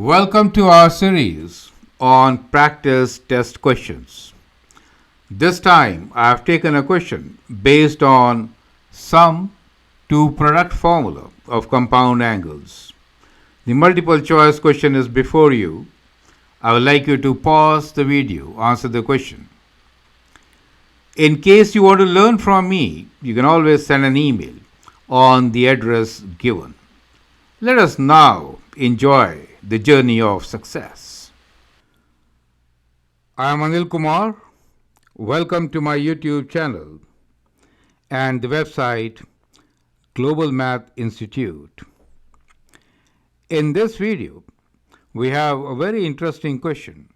Welcome to our series on practice test questions. This time I have taken a question based on sum to product formula of compound angles. The multiple choice question is before you. I would like you to pause the video, answer the question. In case you want to learn from me, you can always send an email on the address given. Let us now enjoy the journey of success. I am Anil Kumar. Welcome to my YouTube channel and the website Global Math Institute. In this video, we have a very interesting question,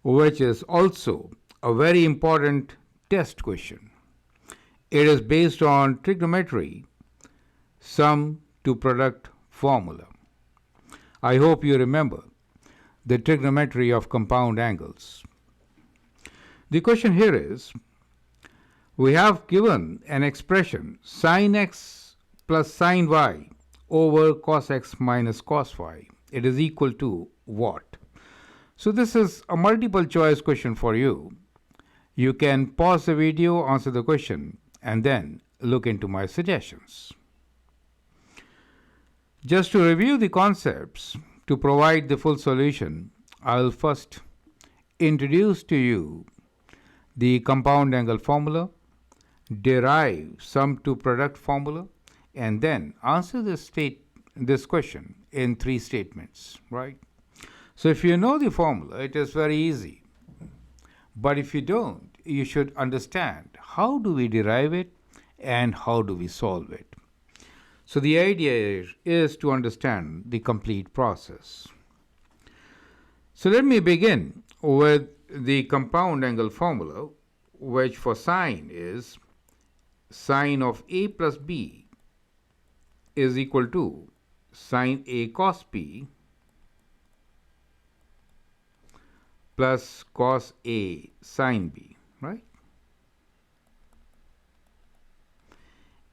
which is also a very important test question. It is based on trigonometry, sum to product formula. I hope you remember the trigonometry of compound angles. The question here is, we have given an expression sin x plus sin y over cos x minus cos y. It is equal to what? So this is a multiple choice question for you. You can pause the video, answer the question, and then look into my suggestions. Just to review the concepts, to provide the full solution, I'll first introduce to you the compound angle formula, derive sum to product formula, and then answer this question in 3 statements, right? So if you know the formula, it is very easy. But if you don't, you should understand how do we derive it and how do we solve it. So the idea is to understand the complete process. So let me begin with the compound angle formula, which for sine is sine of a plus b is equal to sine a cos b plus cos a sine b, right?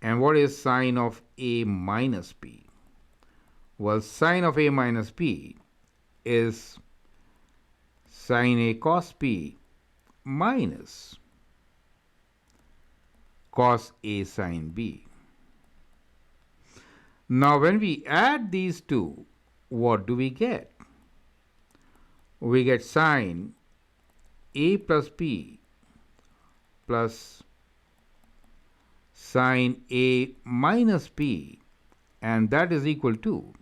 And what is sine of a minus b? Well, sine of a minus b is sine a cos b minus cos a sine b. Now, when we add these two, what do we get? We get sine a plus b plus sine a minus b, and that is equal to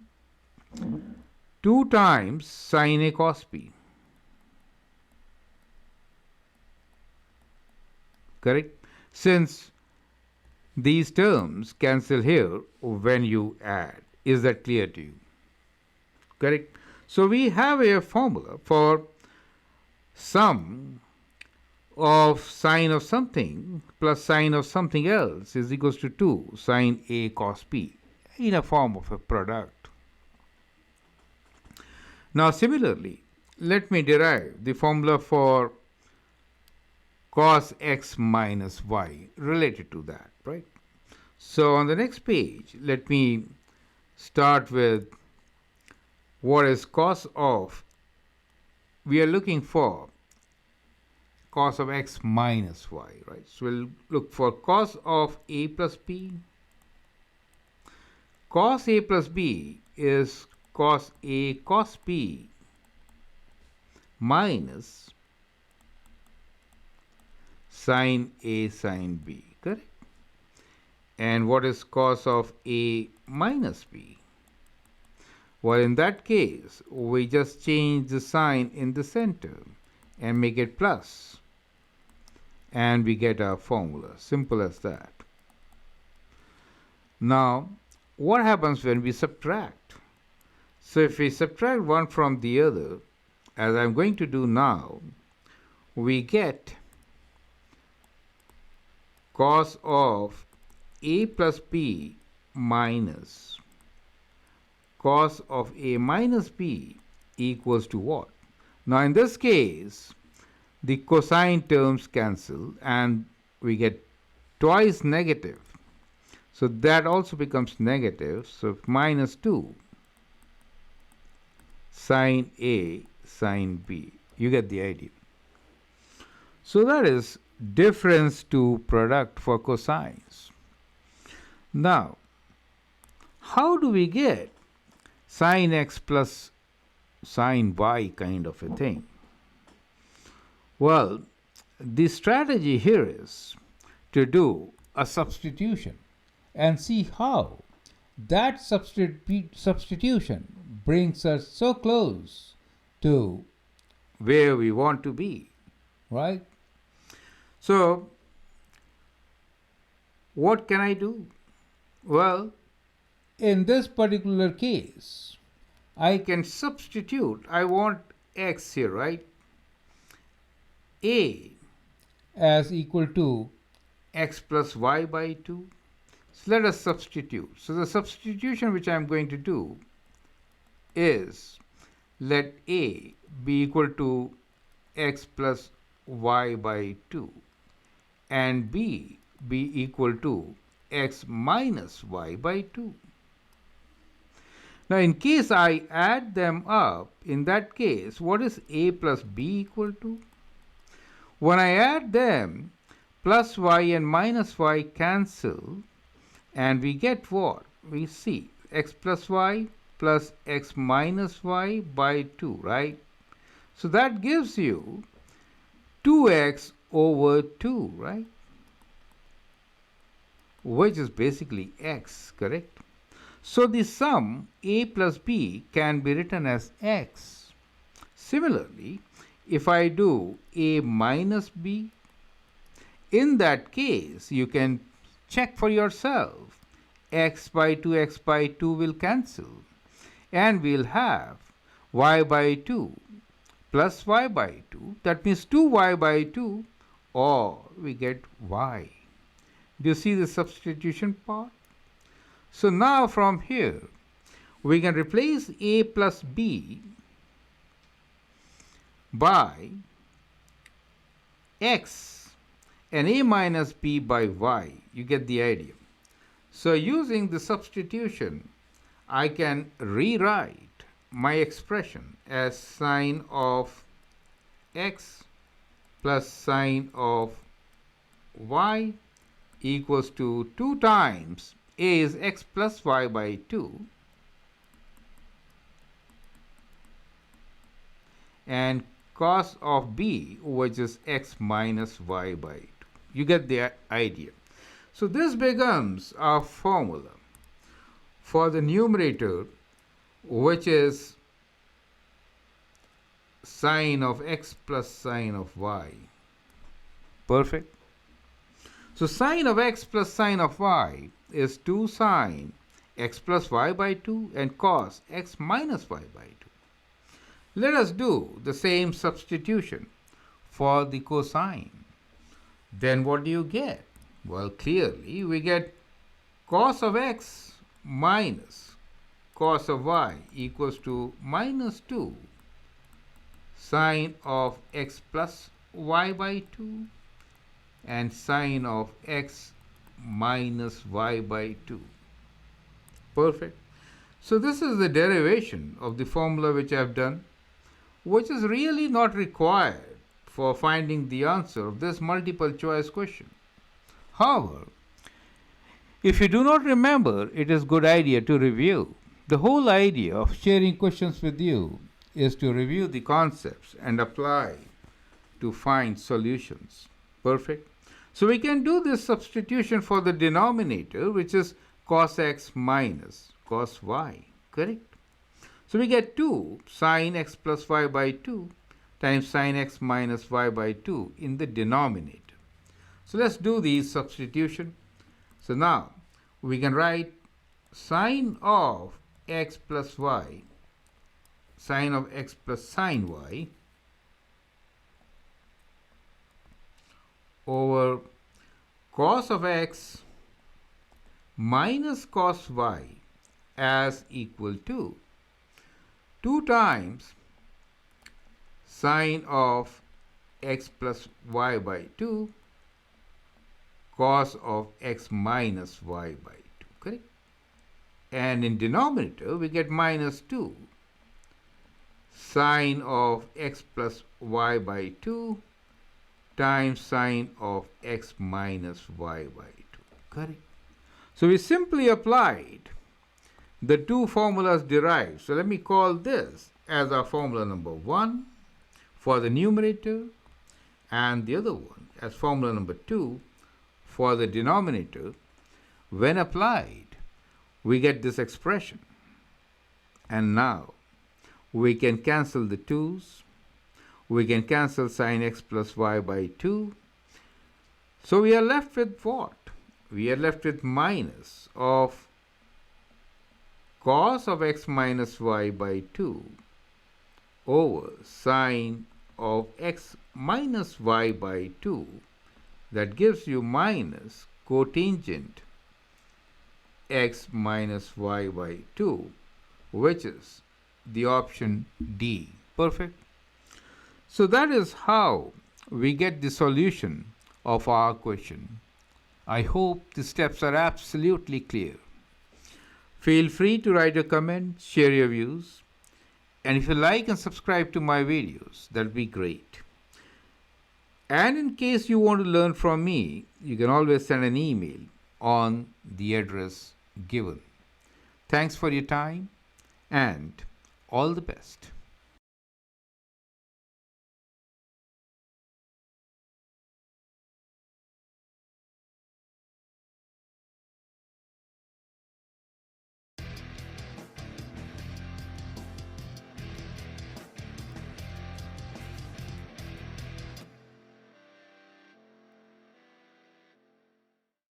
2 times sine a cos b. Correct? Since these terms cancel here when you add. Is that clear to you? Correct? So we have a formula for sum of sine of something plus sine of something else is equals to 2 sine a cos b in a form of a product. Now similarly, let me derive the formula for cos x minus y related to that, right? So on the next page, let me start with what is cos of, we are looking for cos of x minus y, right? So we'll look for cos of a plus b. Cos a plus b is cos a cos b minus sine a sine b, correct? And what is cos of a minus b? Well, in that case, we just change the sign in the center and make it plus. And we get our formula. Simple as that. Now, what happens when we subtract? So if we subtract one from the other, as I'm going to do now, we get cos of a plus b minus cos of a minus b equals to what? Now in this case, the cosine terms cancel and we get twice negative. So that also becomes negative. So minus 2 sine A, sine B. You get the idea. So that is difference to product for cosines. Now, how do we get sine x plus sine y kind of a thing? Well, the strategy here is to do a substitution and see how that substitution brings us so close to where we want to be, right? So, what can I do? Well, in this particular case, I can substitute. I want x here, right? A as equal to x plus y by 2. So let us substitute. So the substitution which I am going to do is let A be equal to x plus y by 2 and B be equal to x minus y by 2. Now in case I add them up, in that case, what is A plus B equal to? When I add them, plus y and minus y cancel, and we get what? We see x plus y plus x minus y by 2, right? So that gives you 2x over 2, right? Which is basically x, correct? So the sum a plus b can be written as x. Similarly, if I do a minus b, in that case, you can check for yourself. X by 2 will cancel. And we'll have y by 2 plus y by 2. That means 2y by 2, or we get y. Do you see the substitution part? So now from here, we can replace a plus b by x and a minus b by y. You get the idea. So using the substitution, I can rewrite my expression as sine of x plus sine of y equals to 2 times a is x plus y by 2 and cos of b, which is x minus y by 2. You get the idea. So this becomes our formula for the numerator, which is sine of x plus sine of y. Perfect. So sine of x plus sine of y is 2 sine x plus y by 2 and cos x minus y by 2. Let us do the same substitution for the cosine. Then what do you get? Well, clearly we get cos of x minus cos of y equals to minus 2 sine of x plus y by 2 and sine of x minus y by 2. Perfect. So this is the derivation of the formula which I have done, which is really not required for finding the answer of this multiple choice question. However, if you do not remember, it is a good idea to review. The whole idea of sharing questions with you is to review the concepts and apply to find solutions. Perfect. So we can do this substitution for the denominator, which is cos x minus cos y, correct? So we get 2 sine x plus y by 2 times sine x minus y by 2 in the denominator. So let's do the substitution. So now we can write sine of x plus y, sine of x plus sine y over cos of x minus cos y as equal to 2 times sine of x plus y by 2 cos of x minus y by 2, correct? And in denominator we get minus 2 sine of x plus y by 2 times sine of x minus y by 2. Correct? So we simply applied the two formulas derived. So let me call this as our formula number 1 for the numerator and the other one as formula number 2 for the denominator. When applied, we get this expression. And now we can cancel the 2's. We can cancel sine x plus y by 2. So we are left with what? We are left with minus of cos of x minus y by 2 over sine of x minus y by 2. That gives you minus cotangent x minus y by 2, which is the option D. Perfect. So that is how we get the solution of our question. I hope the steps are absolutely clear. Feel free to write a comment, share your views, and if you like and subscribe to my videos, that would be great. And in case you want to learn from me, you can always send an email on the address given. Thanks for your time and all the best.